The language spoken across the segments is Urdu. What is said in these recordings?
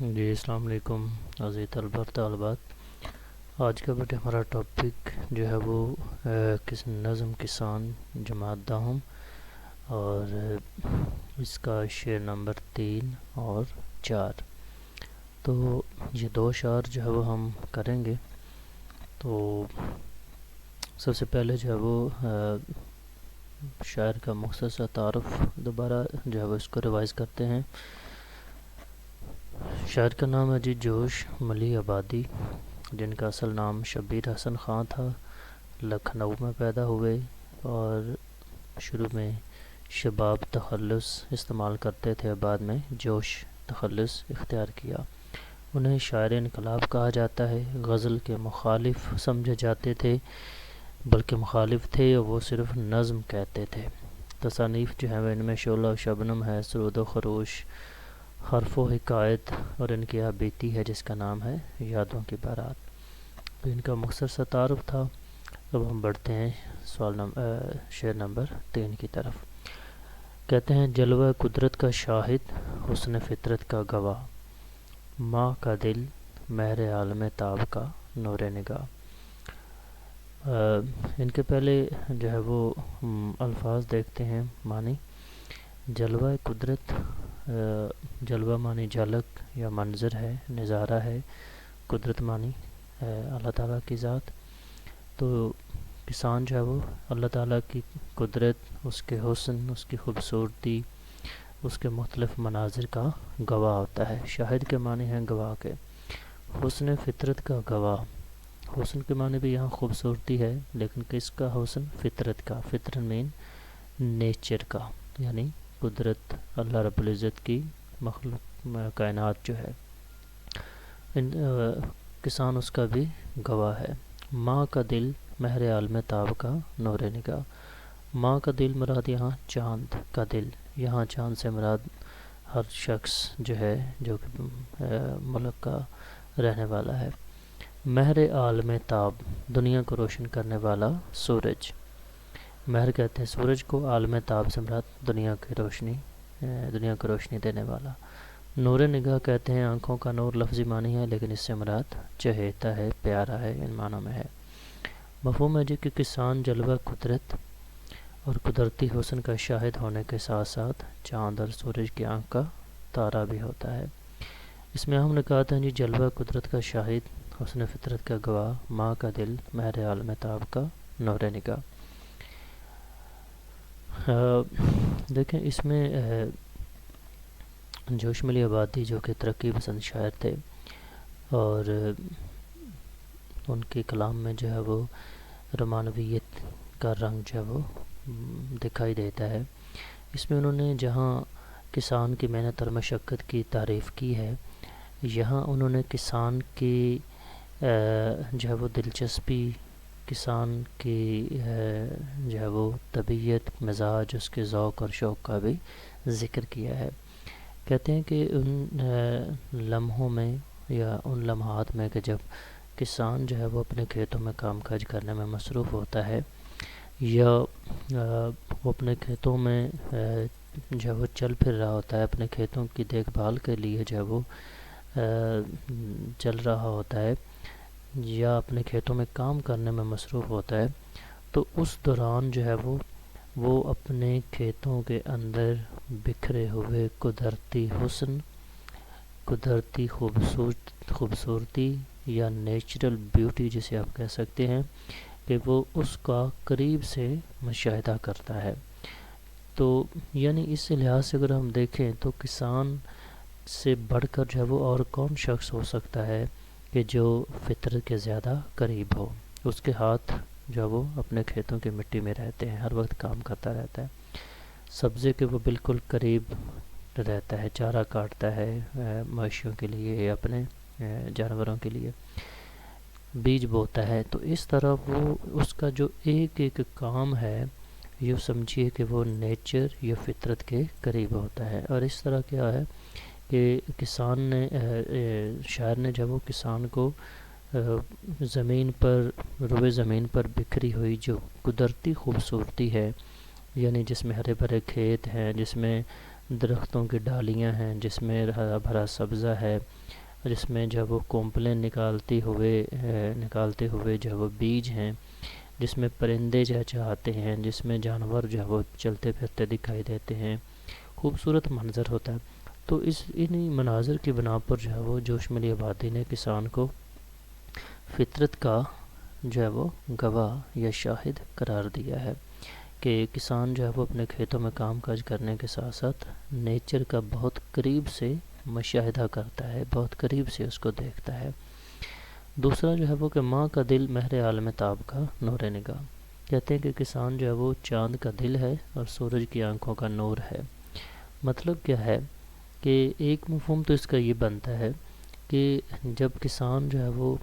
جی السلام علیکم عزیز طلبہ اور طالبات۔ آج کا بیٹے ہمارا ٹاپک جو ہے وہ کس نظم کسان جماعت داہم اور اس کا شعر نمبر 3 اور 4۔ تو یہ دو اشعار جو ہے وہ ہم کریں گے۔ تو سب سے پہلے جو ہے وہ شاعر کا مختصر تعارف دوبارہ جو ہے وہ اس کو ریوائز کرتے ہیں۔ شاعر کا نام ہے جی جوش ملی آبادی، جن کا اصل نام شبیر حسن خان تھا۔ لکھنؤ میں پیدا ہوئے اور شروع میں شباب تخلص استعمال کرتے تھے، بعد میں جوش تخلص اختیار کیا۔ انہیں شاعر انقلاب کہا جاتا ہے۔ غزل کے مخالف سمجھے جاتے تھے، بلکہ مخالف تھے، وہ صرف نظم کہتے تھے۔ تصانیف جو ہیں وہ ان میں شعلہ و شبنم ہے، سرود و خروش، حرف و حکایت، اور ان کی بیتی ہے جس کا نام ہے یادوں کی بارات۔ تو ان کا مختصر سا تعارف تھا۔ اب ہم بڑھتے ہیں شعر نمبر 3 کی طرف۔ کہتے ہیں جلوہ قدرت کا شاہد، حسن فطرت کا گواہ، ماں کا دل مہر عالم تاب کا نور نگاہ۔ ان کے پہلے جو ہے وہ الفاظ دیکھتے ہیں معنی۔ جلوہ قدرت، جلوہ معنی جھلک یا منظر ہے، نظارہ ہے۔ قدرت معنی اللہ تعالیٰ کی ذات۔ تو کسان جو ہے وہ اللہ تعالیٰ کی قدرت، اس کے حسن، اس کی خوبصورتی، اس کے مختلف مناظر کا گواہ ہوتا ہے۔ شاہد کے معنی ہیں گواہ کے۔ حسن فطرت کا گواہ، حسن کے معنی بھی یہاں خوبصورتی ہے، لیکن کس کا حسن؟ فطرت کا۔ فطرت مین نیچر کا، یعنی قدرت اللہ رب العزت کی مخلوق کائنات جو ہے، کسان اس کا بھی گواہ ہے۔ ماں کا دل مہر عالم تاب کا نور نگاہ۔ ماں کا دل مراد یہاں چاند کا دل، یہاں چاند سے مراد ہر شخص جو ہے جو کہ ملک کا رہنے والا ہے۔ مہر عالم تاب، دنیا کو روشن کرنے والا سورج۔ مہر کہتے ہیں سورج کو، عالم تاب سے مراد دنیا کی روشنی، دنیا کو روشنی دینے والا۔ نور نگاہ کہتے ہیں آنکھوں کا نور، لفظی معنی ہے، لیکن اس سے مراد چہیتا ہے، پیارا ہے، ان معنوں میں ہے۔ مفہوم ہے جی کہ کسان جلوہ قدرت اور قدرتی حسن کا شاہد ہونے کے ساتھ ساتھ چاند اور سورج کی آنکھ کا تارا بھی ہوتا ہے۔ اس میں ہم نے کہا تھا جی جلوہ قدرت کا شاہد، حسن فطرت کا گواہ، ماں کا دل مہر عالم تاب کا نور نگاہ۔ دیکھیں اس میں جوش ملی آبادی جو کہ ترقی پسند شاعر تھے، اور ان کے کلام میں جو ہے وہ رومانویت کا رنگ جو ہے وہ دکھائی دیتا ہے۔ اس میں انہوں نے جہاں کسان کی محنت اور مشقت کی تعریف کی ہے، یہاں انہوں نے کسان کی جو ہے وہ دلچسپی، کسان کی جو ہے وہ طبیعت، مزاج، اس کے ذوق اور شوق کا بھی ذکر کیا ہے۔ کہتے ہیں کہ ان لمحوں میں یا ان لمحات میں کہ جب کسان جو ہے وہ اپنے کھیتوں میں کام کاج کرنے میں مصروف ہوتا ہے، یا وہ اپنے کھیتوں میں جو ہے وہ چل پھر رہا ہوتا ہے، اپنے کھیتوں کی دیکھ بھال کے لیے جو ہے وہ چل رہا ہوتا ہے، یا اپنے کھیتوں میں کام کرنے میں مصروف ہوتا ہے، تو اس دوران جو ہے وہ اپنے کھیتوں کے اندر بکھرے ہوئے قدرتی حسن، قدرتی خوبصورتی یا نیچرل بیوٹی جسے آپ کہہ سکتے ہیں، کہ وہ اس کا قریب سے مشاہدہ کرتا ہے۔ تو یعنی اس لحاظ سے اگر ہم دیکھیں تو کسان سے بڑھ کر جو ہے وہ اور کون شخص ہو سکتا ہے کہ جو فطرت کے زیادہ قریب ہو۔ اس کے ہاتھ جو وہ اپنے کھیتوں کی مٹی میں رہتے ہیں، ہر وقت کام کرتا رہتا ہے، سبزے کے وہ بالکل قریب رہتا ہے، چارہ کاٹتا ہے مویشیوں کے لیے یا اپنے جانوروں کے لیے، بیج بوتا ہے۔ تو اس طرح وہ اس کا جو ایک ایک کام ہے، یہ سمجھیے کہ وہ نیچر یا فطرت کے قریب ہوتا ہے۔ اور اس طرح کیا ہے کہ کسان نے شاعر نے جب وہ کسان کو زمین پر، روئے زمین پر بکھری ہوئی جو قدرتی خوبصورتی ہے، یعنی جس میں ہرے بھرے کھیت ہیں، جس میں درختوں کی ڈالیاں ہیں جس میں ہرا بھرا سبزہ ہے، جس میں جو ہے وہ کونپلیں نکالتے ہوئے جو ہے وہ بیج ہیں، جس میں پرندے چہچہاتے ہیں، جس میں جانور جو ہے وہ چلتے پھرتے دکھائی دیتے ہیں، خوبصورت منظر ہوتا ہے۔ تو انہی مناظر کی بنا پر جو ہے وہ جوش ملی آبادی نے کسان کو فطرت کا جو ہے وہ گواہ یا شاہد قرار دیا ہے کہ کسان جو ہے وہ اپنے کھیتوں میں کام کاج کرنے کے ساتھ ساتھ نیچر کا بہت قریب سے مشاہدہ کرتا ہے، بہت قریب سے اس کو دیکھتا ہے۔ دوسرا جو ہے وہ کہ ماں کا دل مہر عالم تاب کا نور نگاہ، کہتے ہیں کہ کسان جو ہے وہ چاند کا دل ہے اور سورج کی آنکھوں کا نور ہے۔ مطلب کیا ہے کہ ایک مفہوم تو اس کا یہ بنتا ہے کہ جب کسان جو ہے وہ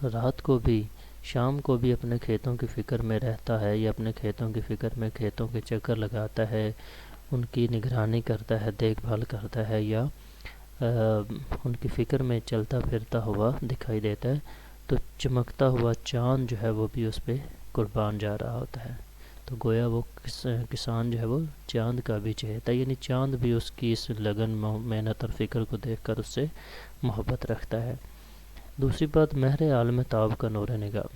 رات کو بھی شام کو بھی اپنے کھیتوں کی فکر میں رہتا ہے، یا اپنے کھیتوں کی فکر میں کھیتوں کے چکر لگاتا ہے، ان کی نگرانی کرتا ہے، دیکھ بھال کرتا ہے، یا ان کی فکر میں چلتا پھرتا ہوا دکھائی دیتا ہے، تو چمکتا ہوا چاند جو ہے وہ بھی اس پہ قربان جا رہا ہوتا ہے۔ تو گویا وہ کسان جو ہے وہ چاند کا بھی چہتا ہے، یعنی چاند بھی اس کی اس لگن محنت اور فکر کو دیکھ کر اس سے محبت رکھتا ہے۔ دوسری بات مہر عالم تاب کا نور نگاہ،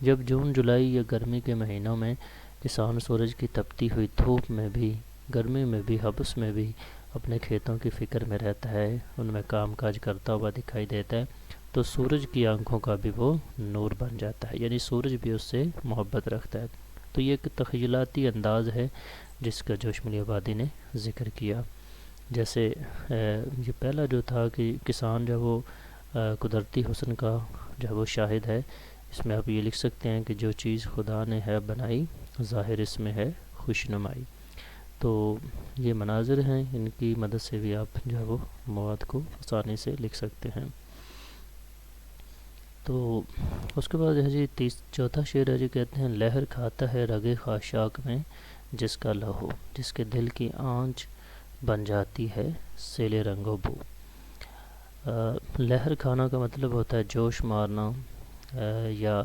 جب جون جولائی یا گرمی کے مہینوں میں کسان سورج کی تپتی ہوئی دھوپ میں بھی، گرمی میں بھی، حبس میں بھی اپنے کھیتوں کی فکر میں رہتا ہے، ان میں کام کاج کرتا ہوا دکھائی دیتا ہے، تو سورج کی آنکھوں کا بھی وہ نور بن جاتا ہے، یعنی سورج بھی اس سے محبت رکھتا ہے۔ تو یہ ایک تخیلاتی انداز ہے جس کا جوش ملی آبادی نے ذکر کیا۔ جیسے یہ پہلا جو تھا کہ کسان جو وہ قدرتی حسن کا جو وہ شاہد ہے، اس میں آپ یہ لکھ سکتے ہیں کہ جو چیز خدا نے ہے بنائی، ظاہر اس میں ہے خوش نمائی۔ تو یہ مناظر ہیں، ان کی مدد سے بھی آپ جو ہے وہ مواد کو آسانی سے لکھ سکتے ہیں۔ تو اس کے بعد ہے جی چوتھا شعر ہے جی، کہتے ہیں لہر کھاتا ہے رگے خاشاک میں جس کا لہو، جس کے دل کی آنچ بن جاتی ہے سیل رنگ و بو۔ لہر کھانا کا مطلب ہوتا ہے جوش مارنا، یا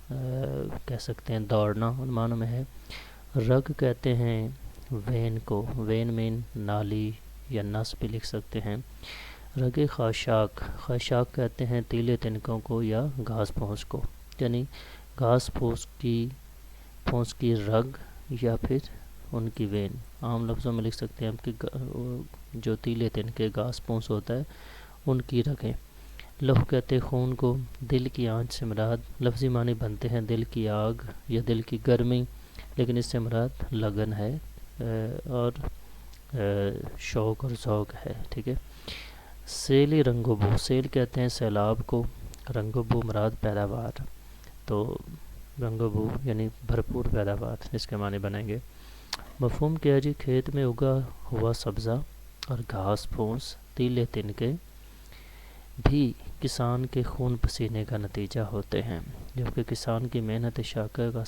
کہہ سکتے ہیں دوڑنا، ان معنوں میں ہے۔ رگ کہتے ہیں وین کو، وین مین نالی یا نس بھی لکھ سکتے ہیں۔ رگ خاشاک، خاشاک کہتے ہیں تیلے تنکوں کو یا گھاس پھوس کو، یعنی گھاس پھوس کی رگ یا پھر ان کی وین، عام لفظوں میں لکھ سکتے ہیں کہ جو تیلے تنکے گھاس پھوس ہوتا ہے ان کی رگیں۔ لہو کہتے خون کو، دل کی آنچ سے مراد لفظی معنی بنتے ہیں دل کی آگ یا دل کی گرمی، لیکن اس سے مراد لگن ہے اور شوق اور ذوق ہے، ٹھیک ہے۔ سیلی رنگ و بو، سیل کہتے ہیں سیلاب کو، رنگ و بو مراد پیداوار، تو رنگ و بو یعنی بھرپور پیداوار اس کے معنی بنیں گے۔ مفہوم کیا جی، کھیت میں اگا ہوا سبزہ اور گھاس پھوس تیلے تنکے بھی کسان کے خون پسینے کا نتیجہ ہوتے ہیں، جبکہ کسان کی محنت شاقہ کا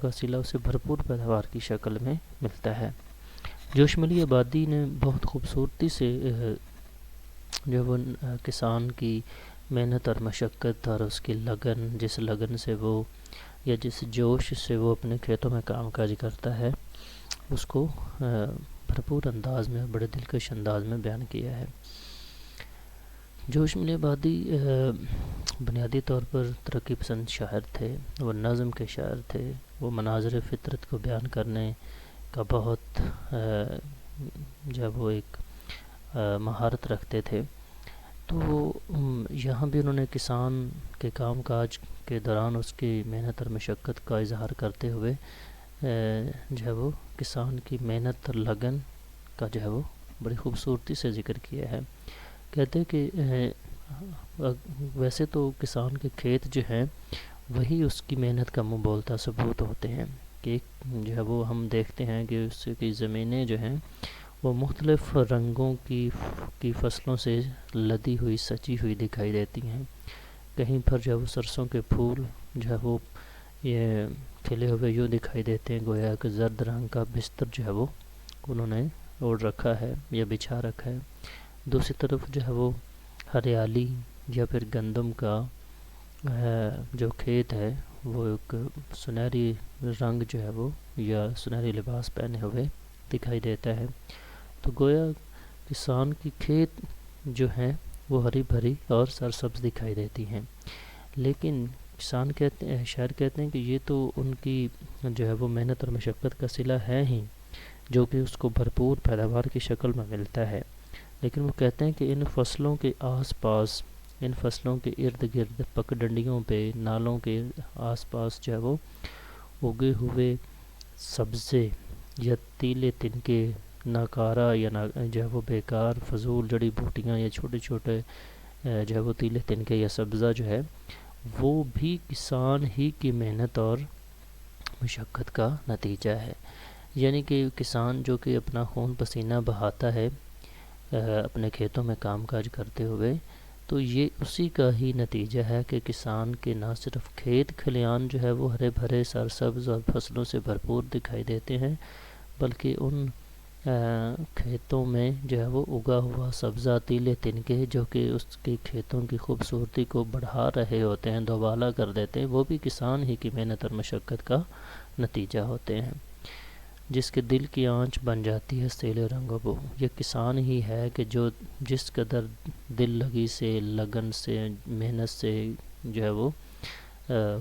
صلہ اسے بھرپور پیداوار کی شکل میں ملتا ہے۔ جوش ملی آبادی نے بہت خوبصورتی سے جو وہ کسان کی محنت اور مشقت اور اس کی لگن، جس لگن سے وہ یا جس جوش سے وہ اپنے کھیتوں میں کام کاج کرتا ہے، اس کو بھرپور انداز میں، بڑے دلکش انداز میں بیان کیا ہے۔ جوش ملی آبادی بنیادی طور پر ترقی پسند شاعر تھے، وہ نظم کے شاعر تھے، وہ مناظر فطرت کو بیان کرنے کا بہت جب وہ ایک مہارت رکھتے تھے۔ تو یہاں بھی انہوں نے کسان کے کام کاج کے دوران اس کی محنت اور مشقت کا اظہار کرتے ہوئے جو ہے وہ کسان کی محنت اور لگن کا جو ہے وہ بڑی خوبصورتی سے ذکر کیا ہے۔ کہتے کہ ویسے تو کسان کے کھیت جو ہیں وہی اس کی محنت کا منہ بولتا ثبوت ہوتے ہیں، کہ جو ہے وہ ہم دیکھتے ہیں کہ اس کی زمینیں جو ہیں وہ مختلف رنگوں کی فصلوں سے لدی ہوئی سجی ہوئی دکھائی دیتی ہیں۔ کہیں پر جو ہے وہ سرسوں کے پھول جو ہے وہ یہ کھلے ہوئے یوں دکھائی دیتے ہیں گویا کہ زرد رنگ کا بستر جو ہے وہ انہوں نے اوڑھ رکھا ہے یا بچھا رکھا ہے۔ دوسری طرف جو ہے وہ ہریالی یا پھر گندم کا جو کھیت ہے وہ ایک سنہری رنگ جو ہے وہ یا سنہری لباس پہنے ہوئے دکھائی دیتا ہے۔ تو گویا کسان کی کھیت جو ہیں وہ ہری بھری اور سرسبز دکھائی دیتی ہیں، لیکن کسان کہتے ہیں، شاعر کہتے ہیں کہ یہ تو ان کی جو ہے وہ محنت اور مشقت کا صلہ ہے ہی، جو کہ اس کو بھرپور پیداوار کی شکل میں ملتا ہے، لیکن وہ کہتے ہیں کہ ان فصلوں کے آس پاس، ان فصلوں کے ارد گرد، پگڈنڈیوں پہ، نالوں کے آس پاس جو ہے وہ اگے ہوئے سبزے یا تیلے تنکے، ناکارہ یا جو ہے وہ بیکار فضول جڑی بوٹیاں یا چھوٹے چھوٹے جو ہے وہ تیلے تنکے یا سبزہ جو ہے، وہ بھی کسان ہی کی محنت اور مشقت کا نتیجہ ہے۔ یعنی کہ کسان جو کہ اپنا خون پسینہ بہاتا ہے اپنے کھیتوں میں کام کاج کرتے ہوئے، تو یہ اسی کا ہی نتیجہ ہے کہ کسان کے نہ صرف کھیت کھلیان جو ہے وہ ہرے بھرے سرسبز اور فصلوں سے بھرپور دکھائی دیتے ہیں، بلکہ ان کھیتوں میں جو ہے وہ اگا ہوا سبزہ تیلے تنکے جو کہ اس کے کھیتوں کی خوبصورتی کو بڑھا رہے ہوتے ہیں، دوبالا کر دیتے ہیں، وہ بھی کسان ہی کی محنت اور مشقت کا نتیجہ ہوتے ہیں۔ جس کے دل کی آنچ بن جاتی ہے سیل رنگ و بو، یہ کسان ہی ہے کہ جو جس قدر دل لگی سے، لگن سے، محنت سے جو ہے وہ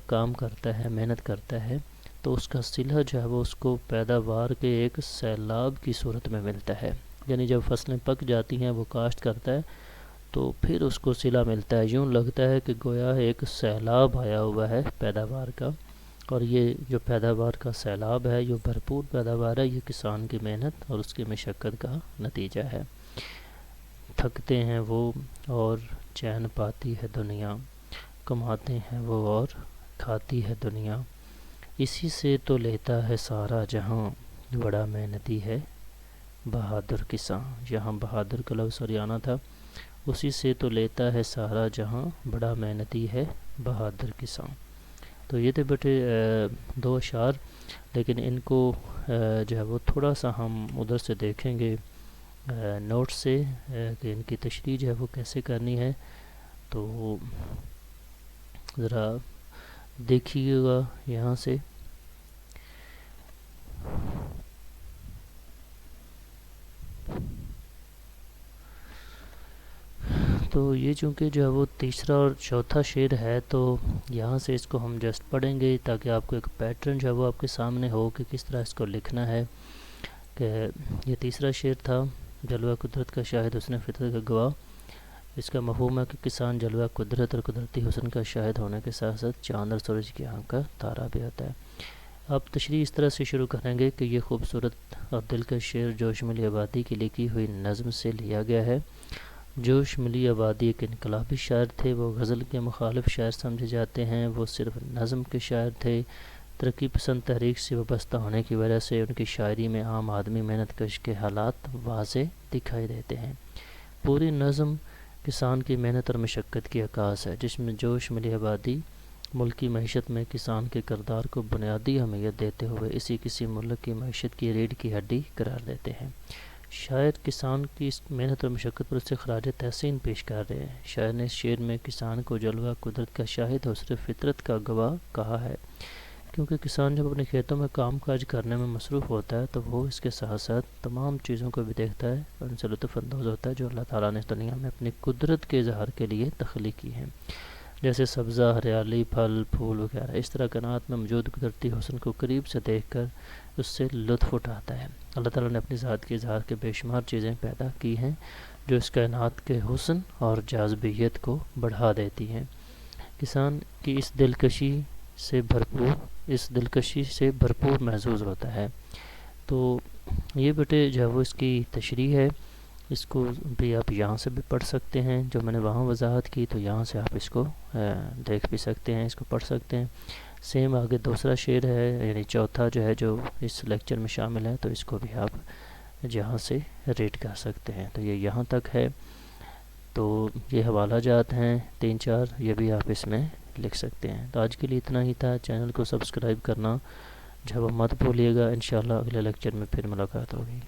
کام کرتا ہے، محنت کرتا ہے، تو اس کا صلہ جو ہے وہ اس کو پیداوار کے ایک سیلاب کی صورت میں ملتا ہے۔ یعنی جب فصلیں پک جاتی ہیں، وہ کاشت کرتا ہے، تو پھر اس کو صلہ ملتا ہے، یوں لگتا ہے کہ گویا ایک سیلاب آیا ہوا ہے پیداوار کا، اور یہ جو پیداوار کا سیلاب ہے، یہ بھرپور پیداوار ہے، یہ کسان کی محنت اور اس کی مشقت کا نتیجہ ہے۔ تھکتے ہیں وہ اور چین پاتی ہے دنیا، کماتے ہیں وہ اور کھاتی ہے دنیا، اسی سے تو لیتا ہے سارا جہاں، بڑا محنتی ہے بہادر کسان۔ یہاں بہادر کا لفظ ہریانہ تھا، اسی سے تو لیتا ہے سارا جہاں، بڑا محنتی ہے بہادر کسان۔ تو یہ تھے بیٹے دو اشعار، لیکن ان کو جو ہے وہ تھوڑا سا ہم ادھر سے دیکھیں گے نوٹ سے کہ ان کی تشریح جو ہے وہ کیسے کرنی ہے، تو ذرا دیکھیے گا یہاں سے۔ تو یہ چونکہ جو ہے وہ تیسرا اور چوتھا شعر ہے، تو یہاں سے اس کو ہم جسٹ پڑھیں گے تاکہ آپ کو ایک پیٹرن جو ہے وہ آپ کے سامنے ہو کہ کس طرح اس کو لکھنا ہے۔ کہ یہ تیسرا شعر تھا، جلوہ قدرت کا شاہد حسن فطرت کا گواہ۔ اس کا مفہوم ہے کہ کسان جلوہ قدرت اور قدرتی حسن کا شاہد ہونے کے ساتھ ساتھ چاند اور سورج کی آنکھ کا تارا بھی ہوتا ہے۔ آپ تشریح اس طرح سے شروع کریں گے کہ یہ خوبصورت اور دلکش شعر جوش ملی آبادی کی لکھی ہوئی نظم سے لیا گیا ہے۔ جوش ملی آبادی ایک انقلابی شاعر تھے، وہ غزل کے مخالف شاعر سمجھے جاتے ہیں، وہ صرف نظم کے شاعر تھے۔ ترقی پسند تحریک سے وابستہ ہونے کی وجہ سے ان کی شاعری میں عام آدمی محنت کش کے حالات واضح دکھائی دیتے ہیں۔ پوری نظم کسان کی محنت اور مشقت کی عکاس ہے، جس میں جوش ملی آبادی ملکی معیشت میں کسان کے کردار کو بنیادی اہمیت دیتے ہوئے اسے کسی ملک کی معیشت کی ریڑھ کی ہڈی قرار دیتے ہیں۔ شاعر کسان کی اس محنت اور مشقت پر اسے خراج تحسین پیش کر رہے ہیں۔ شاعر نے اس شعر میں کسان کو جلوہ قدرت کا شاہد حسن فطرت کا گواہ کہا ہے، کیونکہ کسان جب اپنے کھیتوں میں کام کاج کرنے میں مصروف ہوتا ہے تو وہ اس کے ساتھ ساتھ تمام چیزوں کو بھی دیکھتا ہے اور ان سے لطف اندوز ہوتا ہے جو اللہ تعالیٰ نے اس دنیا میں اپنی قدرت کے اظہار کے لیے تخلیق کی ہیں، جیسے سبزہ، ہریالی، پھل پھول وغیرہ۔ اس طرح کائنات میں موجود قدرتی حسن کو قریب سے دیکھ کر اس سے لطف اٹھاتا ہے۔ اللہ تعالیٰ نے اپنی ذات کے اظہار کے بے شمار چیزیں پیدا کی ہیں جو اس کائنات کے حسن اور جاذبیت کو بڑھا دیتی ہیں۔ کسان کی اس دلکشی سے بھرپور محسوس ہوتا ہے۔ تو یہ بیٹے جو ہے وہ اس کی تشریح ہے، اس کو بھی آپ یہاں سے بھی پڑھ سکتے ہیں، جو میں نے وہاں وضاحت کی تو یہاں سے آپ اس کو دیکھ بھی سکتے ہیں، اس کو پڑھ سکتے ہیں۔ سیم آگے دوسرا شعر ہے، یعنی چوتھا جو ہے جو اس لیکچر میں شامل ہے، تو اس کو بھی آپ یہاں سے ریڈ کر سکتے ہیں۔ تو یہ یہاں تک ہے، تو یہ حوالہ جات ہیں 3-4، یہ بھی آپ اس میں لکھ سکتے ہیں۔ تو آج کے لیے اتنا ہی تھا، چینل کو سبسکرائب کرنا جو مت بھولیے گا۔ انشاءاللہ اگلے لیکچر میں پھر ملاقات ہوگی۔